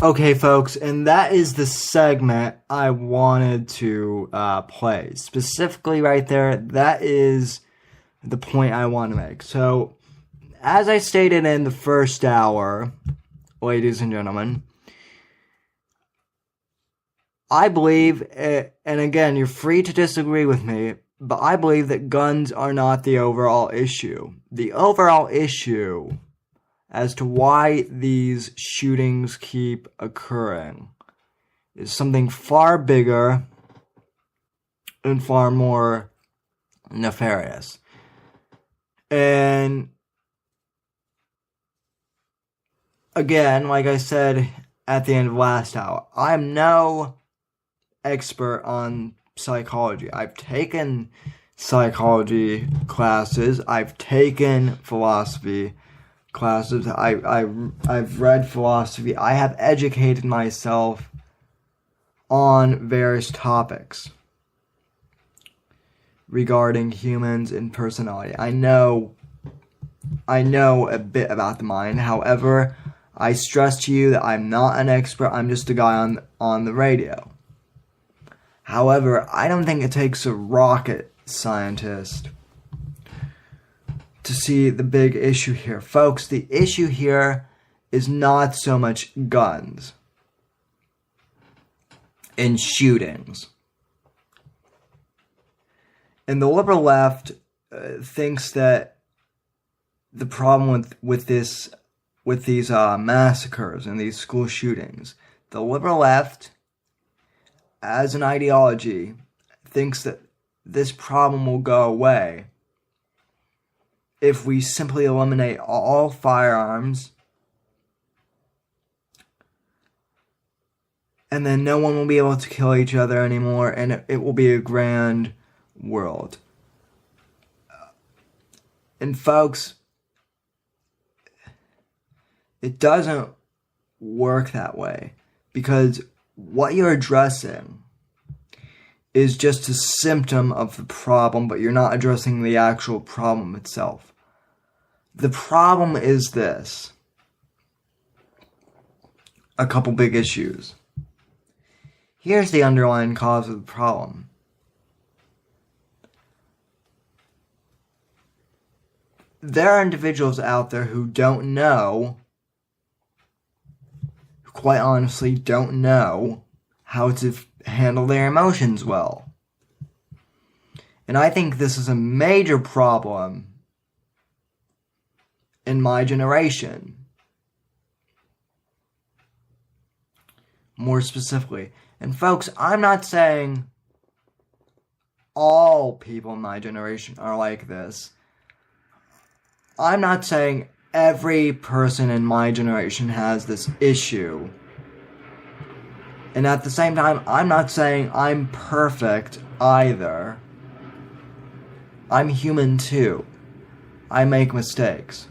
Okay, folks, and that is the segment I wanted to play. Specifically right there, that is the point I want to make. So, as I stated in the first hour, ladies and gentlemen, I believe, and again, you're free to disagree with me, but I believe that guns are not the overall issue. The overall issue as to why these shootings keep occurring is something far bigger and far more nefarious. And again, like I said at the end of last hour, I'm no expert on psychology. I've taken psychology classes. I've taken philosophy classes. I've read philosophy. I have educated myself on various topics regarding humans and personality. I know a bit about the mind. However, I stress to you that I'm not an expert. I'm just a guy on the radio. However, I don't think it takes a rocket scientist to see the big issue here. Folks, the issue here is not so much guns and shootings. And the liberal left thinks that the problem with these massacres and these school shootings, the liberal left, as an ideology, thinks that this problem will go away if we simply eliminate all firearms, and then no one will be able to kill each other anymore, and it will be a grand world. And folks, it doesn't work that way, because what you're addressing is just a symptom of the problem, but you're not addressing the actual problem itself. The problem is this. A couple big issues. Here's the underlying cause of the problem. There are individuals out there who don't know, who quite honestly don't know how to handle their emotions well. And I think this is a major problem in my generation. More specifically. And folks, I'm not saying all people in my generation are like this. I'm not saying every person in my generation has this issue. And at the same time, I'm not saying I'm perfect either. I'm human too. I make mistakes.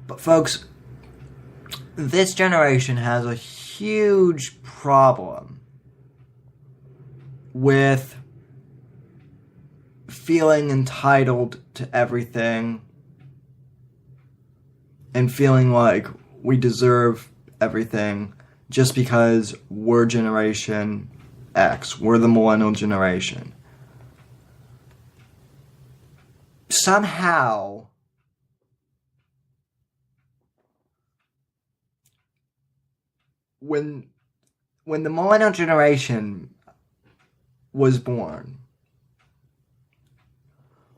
But folks, this generation has a huge problem with feeling entitled to everything and feeling like we deserve everything just because we're Generation X. We're the millennial generation. Somehow, when the millennial generation was born,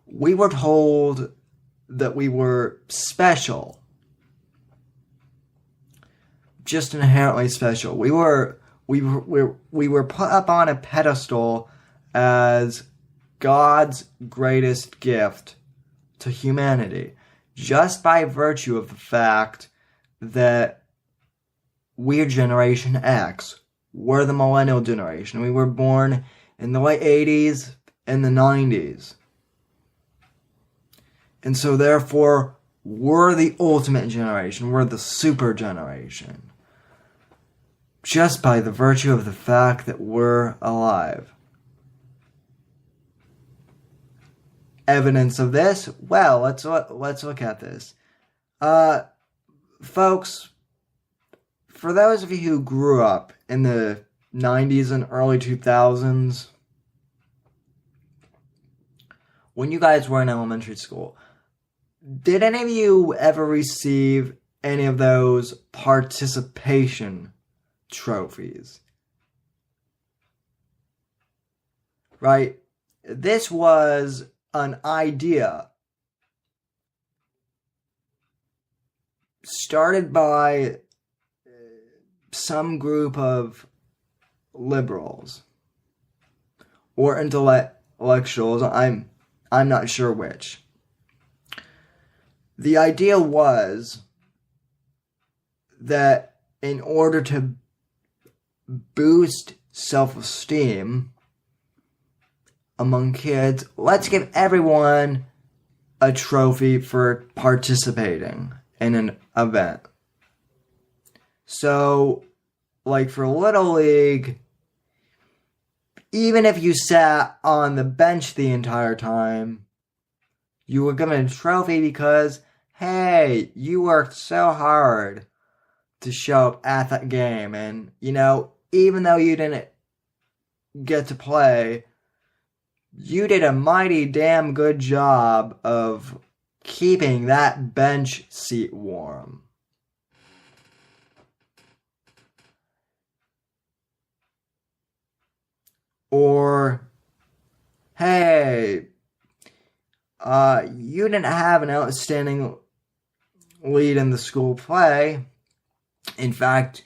we were told that we were special. Just inherently special. We were put up on a pedestal as God's greatest gift to humanity, just by virtue of the fact that we're Generation X. We're the millennial generation. We were born in the late 80s and the 90s. And so therefore, we're the ultimate generation. We're the super generation. Just by the virtue of the fact that we're alive. Evidence of this? Well, let's look at this. Folks, for those of you who grew up in the 90s and early 2000s, when you guys were in elementary school, did any of you ever receive any of those participation trophies? Right? This was an idea started by some group of liberals or intellectuals. I'm not sure which. The idea was that in order to boost self-esteem among kids, let's give everyone a trophy for participating in an event. So, like for Little League, even if you sat on the bench the entire time, you were given a trophy because, hey, you worked so hard to show up at that game. And, you know, even though you didn't get to play, you did a mighty damn good job of keeping that bench seat warm. Or, hey, you didn't have an outstanding lead in the school play. In fact,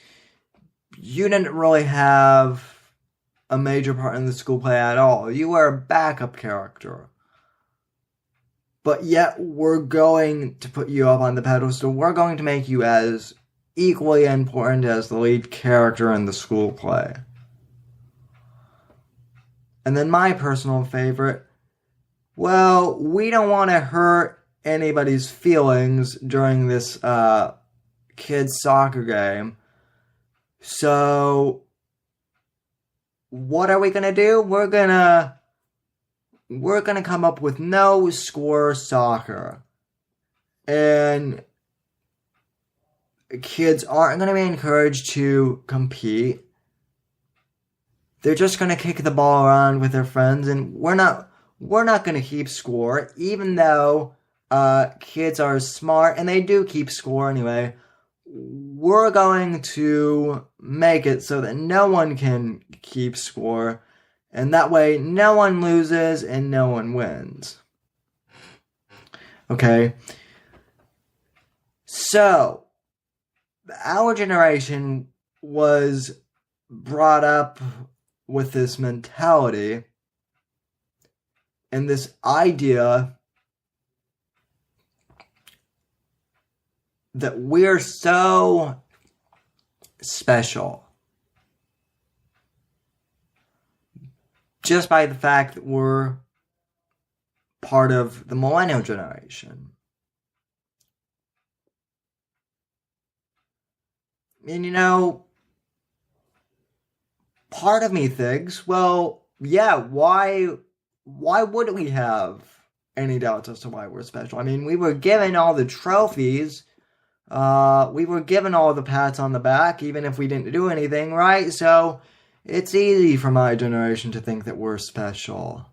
you didn't really have a major part in the school play at all. You were a backup character. But yet, we're going to put you up on the pedestal. We're going to make you as equally important as the lead character in the school play. And then my personal favorite, well, we don't want to hurt anybody's feelings during this kids' soccer game. So, what are we going to do? We're going to come up with no score soccer. And kids aren't going to be encouraged to compete. They're just going to kick the ball around with their friends, and we're not going to keep score, even though kids are smart, and they do keep score anyway. We're going to make it so that no one can keep score, and that way no one loses and no one wins. Okay? So, our generation was brought up with this mentality and this idea that we're so special just by the fact that we're part of the millennial generation. And you know, part of me thinks, well, yeah, why wouldn't we have any doubts as to why we're special? I mean, we were given all the trophies, we were given all the pats on the back, even if we didn't do anything, right? So, it's easy for my generation to think that we're special.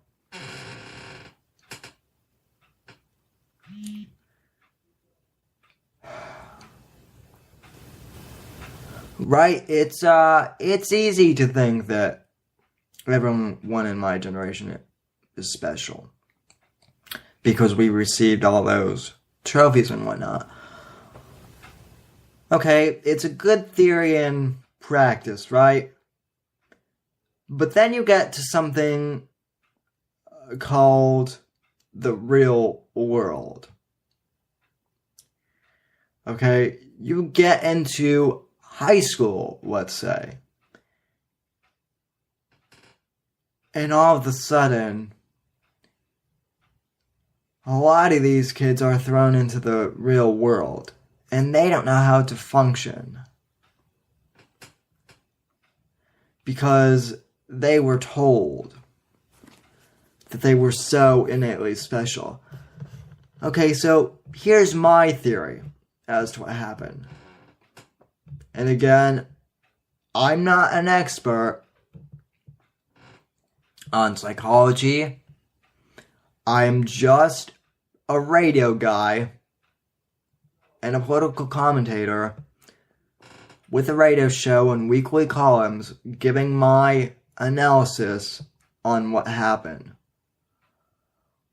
Right? It's easy to think that everyone in my generation is special because we received all those trophies and whatnot. Okay, it's a good theory in practice, right? But then you get to something called the real world. Okay, you get into high school, let's say. And all of a sudden, a lot of these kids are thrown into the real world. And they don't know how to function. Because they were told that they were so innately special. Okay, so here's my theory as to what happened. And again, I'm not an expert on psychology. I'm just a radio guy and a political commentator with a radio show and weekly columns giving my analysis on what happened.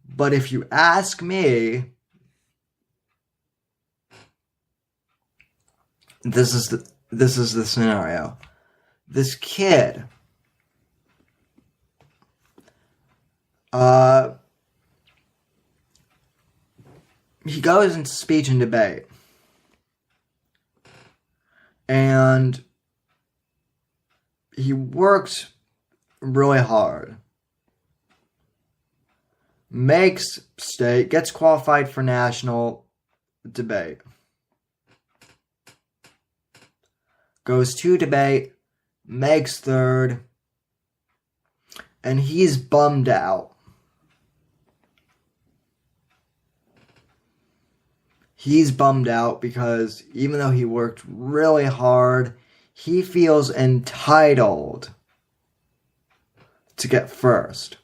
But if you ask me, this is the scenario. This kid, he goes into speech and debate, and he works really hard, makes state, gets qualified for national debate, goes to debate, makes third, and he's bummed out. He's bummed out because even though he worked really hard, he feels entitled to get first.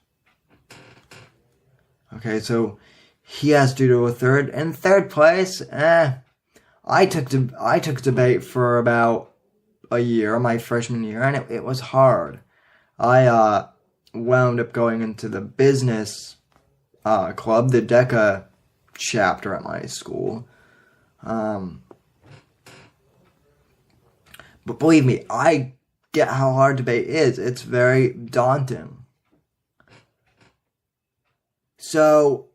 Okay, so he has to do a third. In third place, I took debate for about a year, my freshman year, and it was hard. I wound up going into the business club, the DECA chapter at my school. But believe me, I get how hard debate is. It's very daunting. So,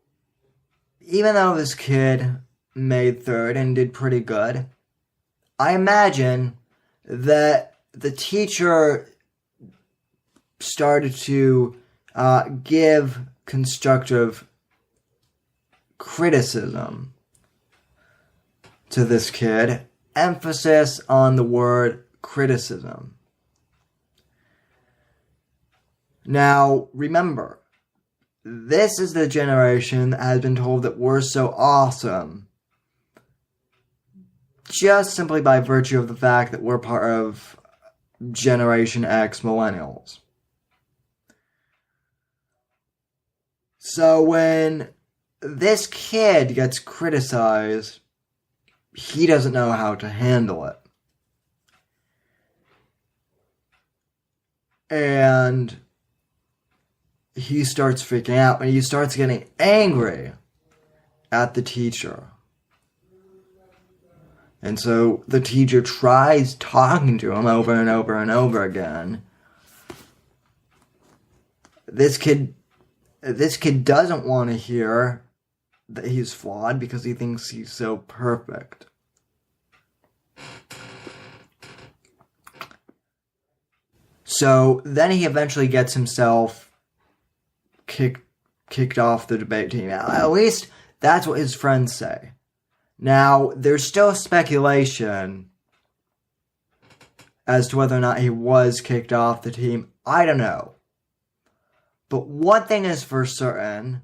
even though this kid made third and did pretty good, I imagine that the teacher started to give constructive criticism to this kid, emphasis on the word criticism. Now, remember, this is the generation that has been told that we're so awesome just simply by virtue of the fact that we're part of Generation X millennials. So when this kid gets criticized, he doesn't know how to handle it. And he starts freaking out, and he starts getting angry at the teacher. And so the teacher tries talking to him over and over and over again. This kid doesn't want to hear that he's flawed because he thinks he's so perfect. So then he eventually gets himself kicked off the debate team. At least that's what his friends say. Now, there's still speculation as to whether or not he was kicked off the team. I don't know. But one thing is for certain.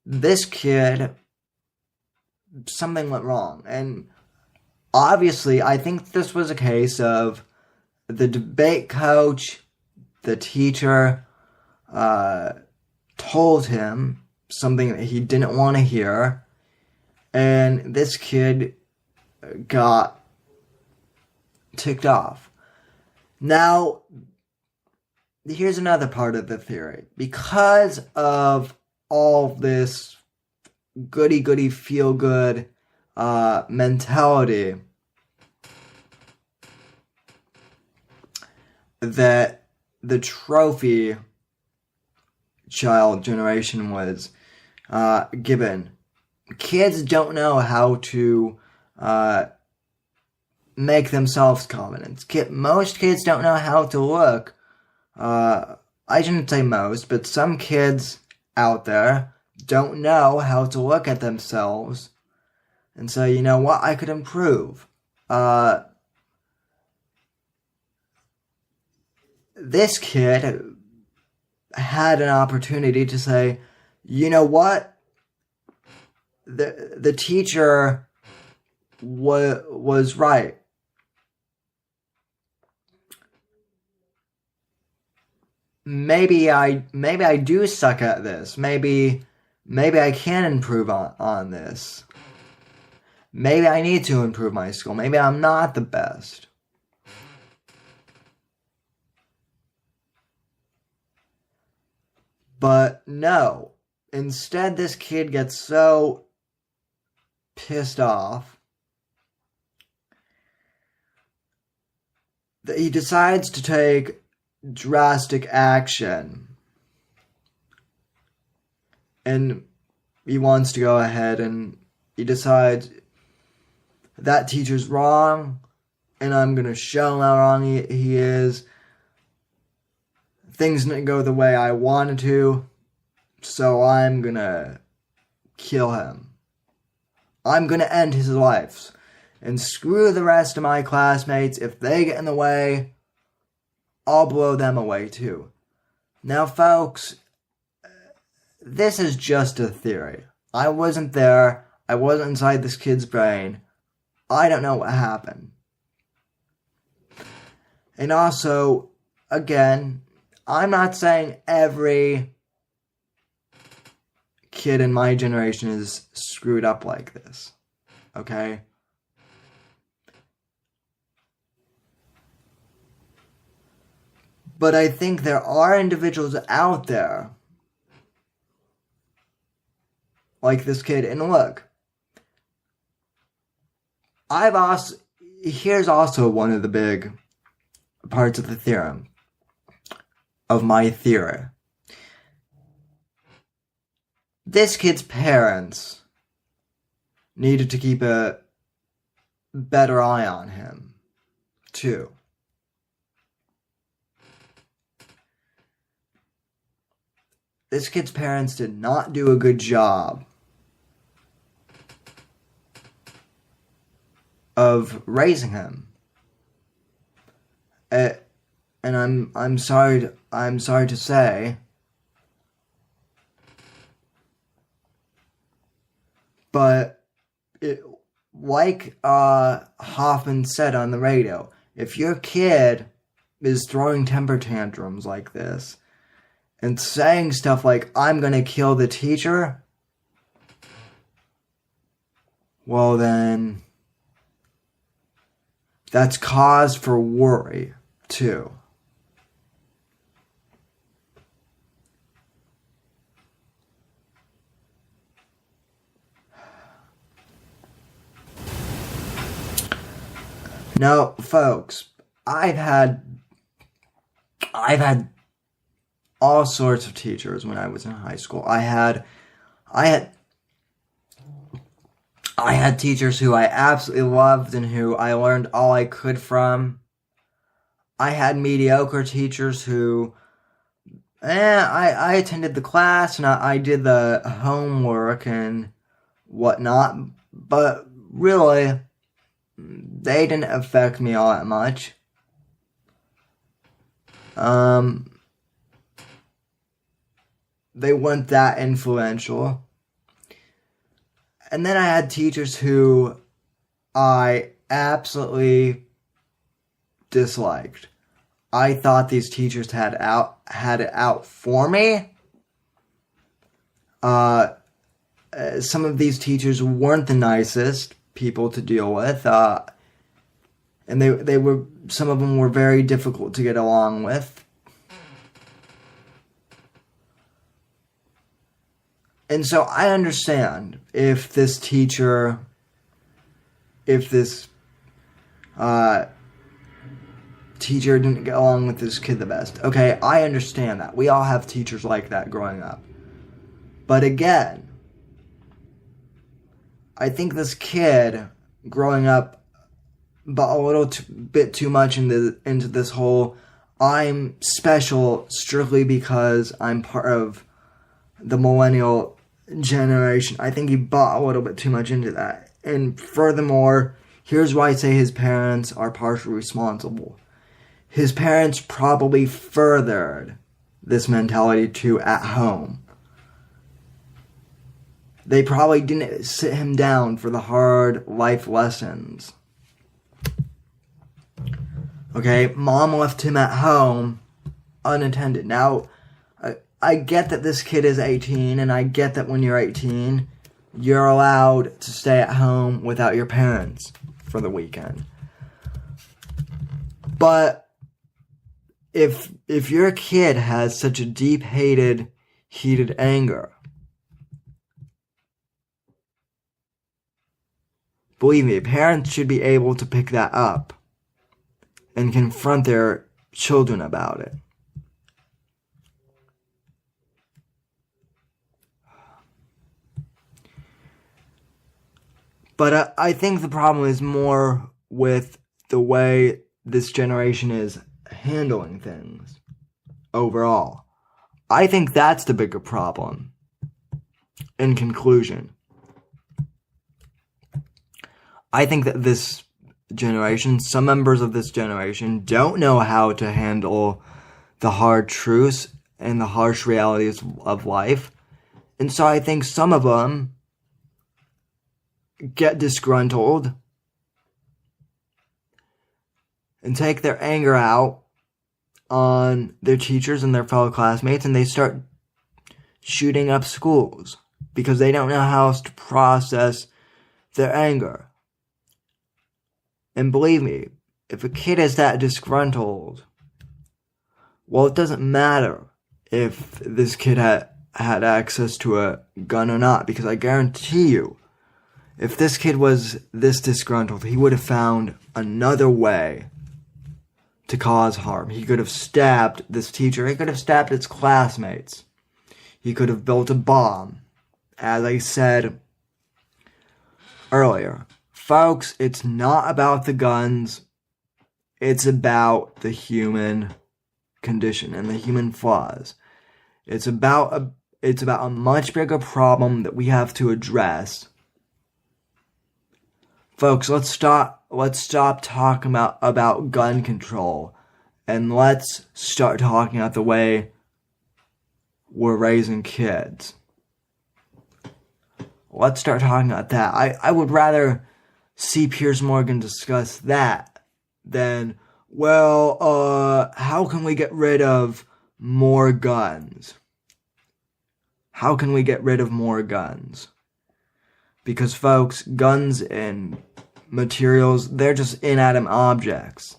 This kid, something went wrong. And obviously, I think this was a case of the debate coach, the teacher, told him something that he didn't want to hear, and this kid got ticked off. Now, here's another part of the theory. Because of all this goody-goody, feel-good mentality that the trophy child generation was given. Kids don't know how to make themselves confident. Most kids don't know how to look. I shouldn't say most, but some kids out there don't know how to look at themselves and say, you know what, I could improve. This kid had an opportunity to say, you know what, the teacher was right. Maybe I do suck at this. Maybe I can improve on this. Maybe I need to improve my skill. Maybe I'm not the best. But no. Instead, this kid gets so pissed off that he decides to take drastic action. And he wants to go ahead and he decides that teacher's wrong and I'm going to show him how wrong he is. Things didn't go the way I wanted to, so I'm going to kill him. I'm going to end his life. And screw the rest of my classmates. If they get in the way, I'll blow them away too. Now, folks, this is just a theory. I wasn't there. I wasn't inside this kid's brain. I don't know what happened. And also, again, I'm not saying every kid in my generation is screwed up like this. Okay? But I think there are individuals out there like this kid. And look, here's also one of the big parts of the theorem, of my theory. This kid's parents needed to keep a better eye on him, too. This kid's parents did not do a good job of raising him. And I'm sorry to say, but like Hoffman said on the radio, if your kid is throwing temper tantrums like this and saying stuff like, I'm gonna kill the teacher, well then, that's cause for worry, too. Now, folks, I've had all sorts of teachers when I was in high school. I had teachers who I absolutely loved and who I learned all I could from. I had mediocre teachers who, I attended the class and I did the homework and whatnot, but really, they didn't affect me all that much. They weren't that influential. And then I had teachers who I absolutely disliked. I thought these teachers had it out for me. Some of these teachers weren't the nicest people to deal with, and they were, some of them were very difficult to get along with. And so I understand if this teacher, teacher didn't get along with this kid the best. Okay, I understand that. We all have teachers like that growing up. But again, I think this kid growing up bought a little bit too much into this whole, I'm special strictly because I'm part of the millennial generation. I think he bought a little bit too much into that. And furthermore, here's why I say his parents are partially responsible. His parents probably furthered this mentality too at home. They probably didn't sit him down for the hard life lessons. Okay, mom left him at home unattended. Now, I get that this kid is 18, and I get that when you're 18, you're allowed to stay at home without your parents for the weekend. But if your kid has such a deep-heated anger, believe me, parents should be able to pick that up and confront their children about it. But I think the problem is more with the way this generation is handling things overall. I think that's the bigger problem. In conclusion, I think that this generation, some members of this generation, don't know how to handle the hard truths and the harsh realities of life. And so I think some of them get disgruntled and take their anger out on their teachers and their fellow classmates, and they start shooting up schools because they don't know how else to process their anger. And believe me, if a kid is that disgruntled, well, it doesn't matter if this kid had access to a gun or not, because I guarantee you, if this kid was this disgruntled, he would have found another way to cause harm. He could have stabbed this teacher. He could have stabbed his classmates. He could have built a bomb. As I said earlier, folks, it's not about the guns. It's about the human condition and the human flaws. It's about a much bigger problem that we have to address. Folks, let's stop talking about gun control, and let's start talking about the way we're raising kids. Let's start talking about that. I would rather see Piers Morgan discuss that than, how can we get rid of more guns? How can we get rid of more guns? Because, folks, guns and materials, they're just inanimate objects.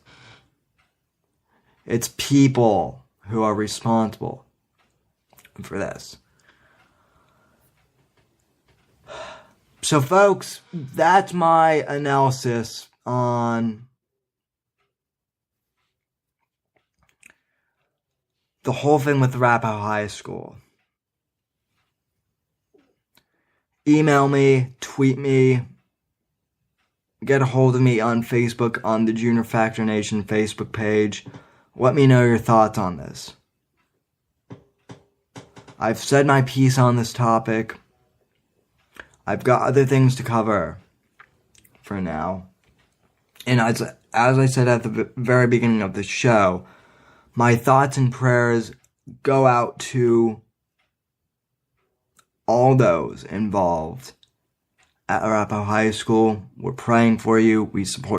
It's people who are responsible for this. So, folks, that's my analysis on the whole thing with Arapahoe High School. Email me, tweet me, get a hold of me on Facebook on the Junior Factor Nation Facebook page. Let me know your thoughts on this. I've said my piece on this topic. I've got other things to cover for now. And as I said at the very beginning of the show, my thoughts and prayers go out to all those involved at Arapahoe High School. We're praying for you. We support